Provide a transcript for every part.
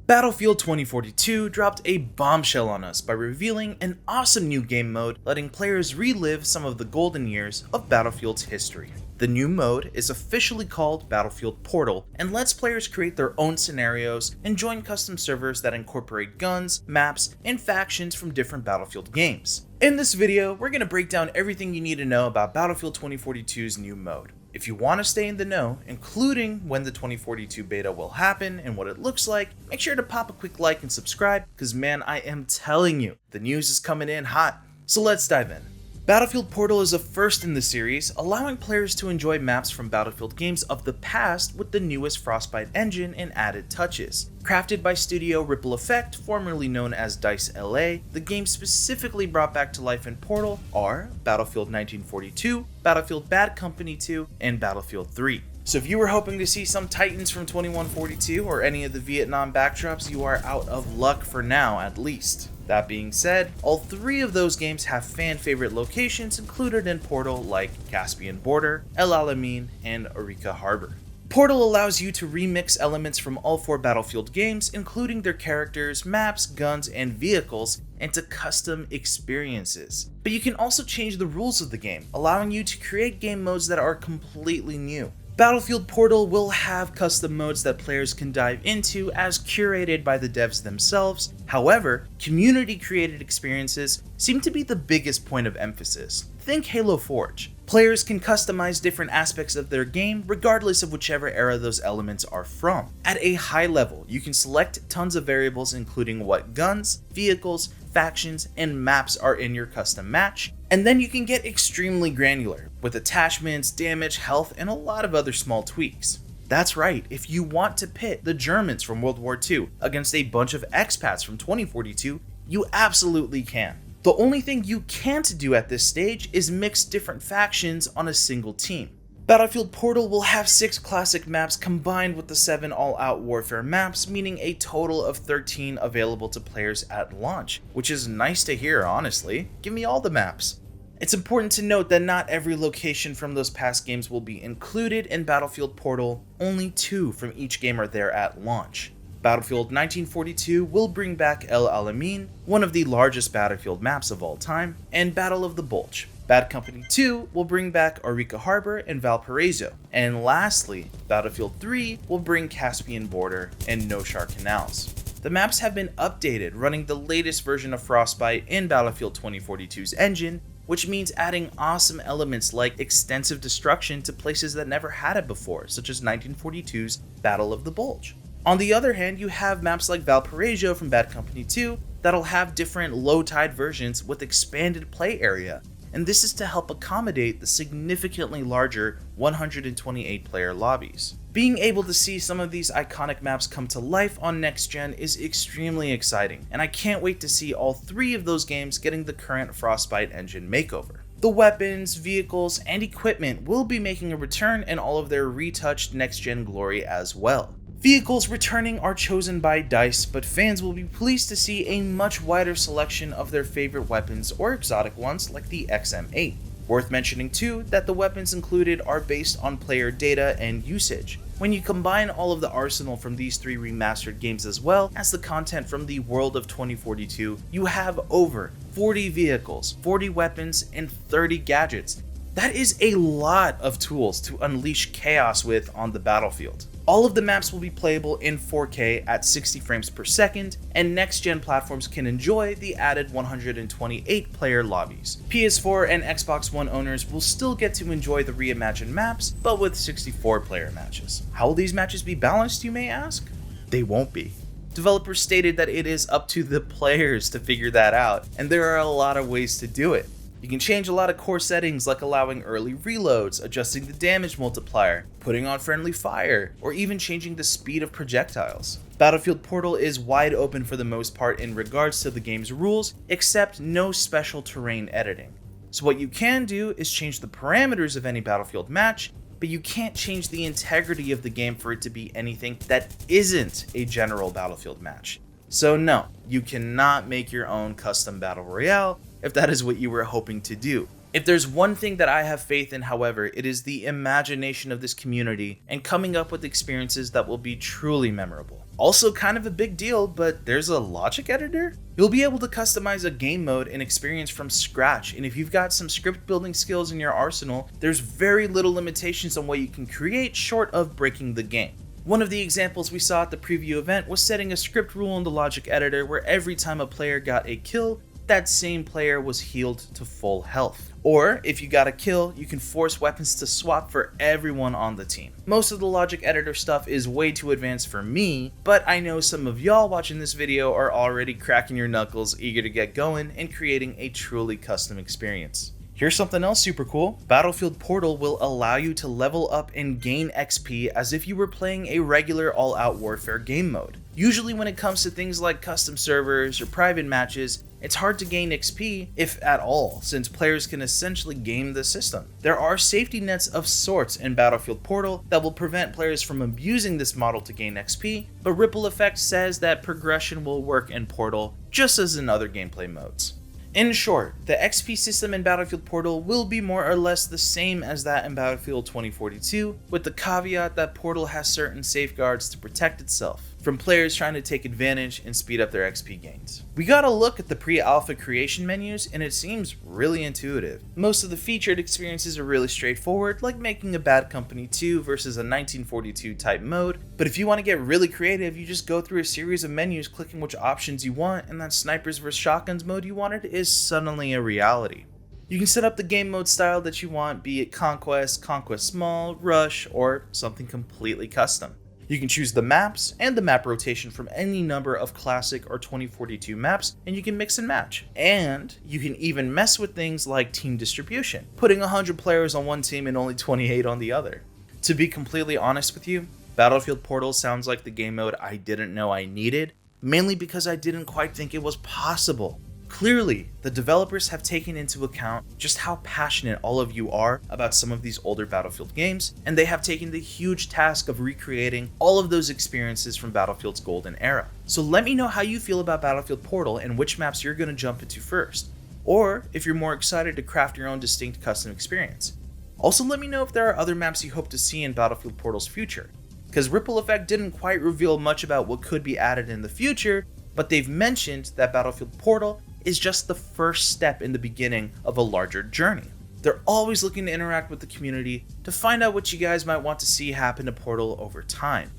Battlefield 2042 dropped a bombshell on us by revealing an awesome new game mode letting players relive some of the golden years of Battlefield's history. The new mode is officially called Battlefield Portal and lets players create their own scenarios and join custom servers that incorporate guns, maps, and factions from different Battlefield games. In this video, we're going to break down everything you need to know about Battlefield 2042's new mode. If you want to stay in the know, including when the 2042 beta will happen and what it looks like, make sure to pop a quick like and subscribe, because man, I am telling you, the news is coming in hot. So let's dive in. Battlefield Portal is a first in the series, allowing players to enjoy maps from Battlefield games of the past with the newest Frostbite engine and added touches. Crafted by Studio Ripple Effect, formerly known as DICE LA, the game specifically brought back to life in Portal are Battlefield 1942, Battlefield Bad Company 2, and Battlefield 3. So if you were hoping to see some Titans from 2142 or any of the Vietnam backdrops, you are out of luck for now at least. That being said, all three of those games have fan favorite locations included in Portal like Caspian Border, El Alamein, and Arica Harbor. Portal allows you to remix elements from all four Battlefield games, including their characters, maps, guns, and vehicles, into custom experiences. But you can also change the rules of the game, allowing you to create game modes that are completely new. Battlefield Portal will have custom modes that players can dive into as curated by the devs themselves. However, community-created experiences seem to be the biggest point of emphasis. Think Halo Forge. Players can customize different aspects of their game regardless of whichever era those elements are from. At a high level, you can select tons of variables including what guns, vehicles, factions, and maps are in your custom match, and then you can get extremely granular with attachments, damage, health, and a lot of other small tweaks. That's right, if you want to pit the Germans from World War II against a bunch of expats from 2042, you absolutely can. The only thing you can't do at this stage is mix different factions on a single team. Battlefield Portal will have 6 classic maps combined with the 7 all-out warfare maps, meaning a total of 13 available to players at launch, which is nice to hear, honestly. Give me all the maps. It's important to note that not every location from those past games will be included in Battlefield Portal, only 2 from each game are there at launch. Battlefield 1942 will bring back El Alamein, one of the largest Battlefield maps of all time, and Battle of the Bulge. Bad Company 2 will bring back Arica Harbor and Valparaiso. And lastly, Battlefield 3 will bring Caspian Border and Noshahr Canals. The maps have been updated, running the latest version of Frostbite in Battlefield 2042's engine, which means adding awesome elements like extensive destruction to places that never had it before, such as 1942's Battle of the Bulge. On the other hand, you have maps like Valparaiso from Bad Company 2 that'll have different low-tide versions with expanded play area, and this is to help accommodate the significantly larger 128-player lobbies. Being able to see some of these iconic maps come to life on next gen is extremely exciting, and I can't wait to see all 3 of those games getting the current Frostbite engine makeover. The weapons, vehicles, and equipment will be making a return in all of their retouched next-gen glory as well. Vehicles returning are chosen by DICE, but fans will be pleased to see a much wider selection of their favorite weapons or exotic ones like the XM8. Worth mentioning too that the weapons included are based on player data and usage. When you combine all of the arsenal from these 3 remastered games as well as the content from the world of 2042, you have over 40 vehicles, 40 weapons, and 30 gadgets. That is a lot of tools to unleash chaos with on the battlefield. All of the maps will be playable in 4K at 60 frames per second, and next-gen platforms can enjoy the added 128-player lobbies. PS4 and Xbox One owners will still get to enjoy the reimagined maps, but with 64-player matches. How will these matches be balanced, you may ask? They won't be. Developers stated that it is up to the players to figure that out, and there are a lot of ways to do it. You can change a lot of core settings like allowing early reloads, adjusting the damage multiplier, putting on friendly fire, or even changing the speed of projectiles. Battlefield Portal is wide open for the most part in regards to the game's rules, except no special terrain editing. So what you can do is change the parameters of any Battlefield match, but you can't change the integrity of the game for it to be anything that isn't a general Battlefield match. So no, you cannot make your own custom battle royale if that is what you were hoping to do. If there's one thing that I have faith in, however, it is the imagination of this community and coming up with experiences that will be truly memorable. Also kind of a big deal, but there's a logic editor? You'll be able to customize a game mode and experience from scratch, and if you've got some script building skills in your arsenal, there's very little limitations on what you can create short of breaking the game. One of the examples we saw at the preview event was setting a script rule in the logic editor where every time a player got a kill, that same player was healed to full health. Or, if you got a kill, you can force weapons to swap for everyone on the team. Most of the logic editor stuff is way too advanced for me, but I know some of y'all watching this video are already cracking your knuckles, eager to get going and creating a truly custom experience. Here's something else super cool. Battlefield Portal will allow you to level up and gain XP as if you were playing a regular all-out warfare game mode. Usually when it comes to things like custom servers or private matches, it's hard to gain XP, if at all, since players can essentially game the system. There are safety nets of sorts in Battlefield Portal that will prevent players from abusing this model to gain XP, but Ripple Effect says that progression will work in Portal just as in other gameplay modes. In short, the XP system in Battlefield Portal will be more or less the same as that in Battlefield 2042, with the caveat that Portal has certain safeguards to protect itself from players trying to take advantage and speed up their XP gains. We got a look at the pre-alpha creation menus and it seems really intuitive. Most of the featured experiences are really straightforward, like making a Bad Company 2 versus a 1942 type mode, but if you want to get really creative, you just go through a series of menus clicking which options you want, and that snipers vs shotguns mode you wanted is suddenly a reality. You can set up the game mode style that you want, be it Conquest, Conquest Small, Rush, or something completely custom. You can choose the maps and the map rotation from any number of classic or 2042 maps, and you can mix and match. And you can even mess with things like team distribution, putting 100 players on one team and only 28 on the other. To be completely honest with you, Battlefield Portal sounds like the game mode I didn't know I needed, mainly because I didn't quite think it was possible. Clearly, the developers have taken into account just how passionate all of you are about some of these older Battlefield games, and they have taken the huge task of recreating all of those experiences from Battlefield's golden era. So let me know how you feel about Battlefield Portal and which maps you're going to jump into first, or if you're more excited to craft your own distinct custom experience. Also let me know if there are other maps you hope to see in Battlefield Portal's future, because Ripple Effect didn't quite reveal much about what could be added in the future, but they've mentioned that Battlefield Portal is just the first step in the beginning of a larger journey. They're always looking to interact with the community to find out what you guys might want to see happen to Portal over time.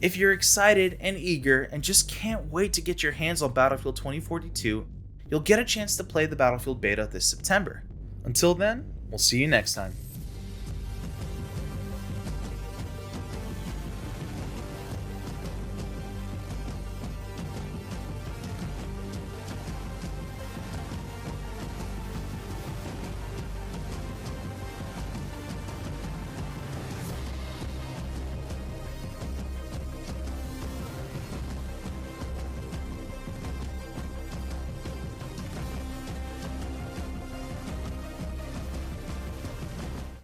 If you're excited and eager and just can't wait to get your hands on Battlefield 2042, you'll get a chance to play the Battlefield beta this September. Until then, we'll see you next time.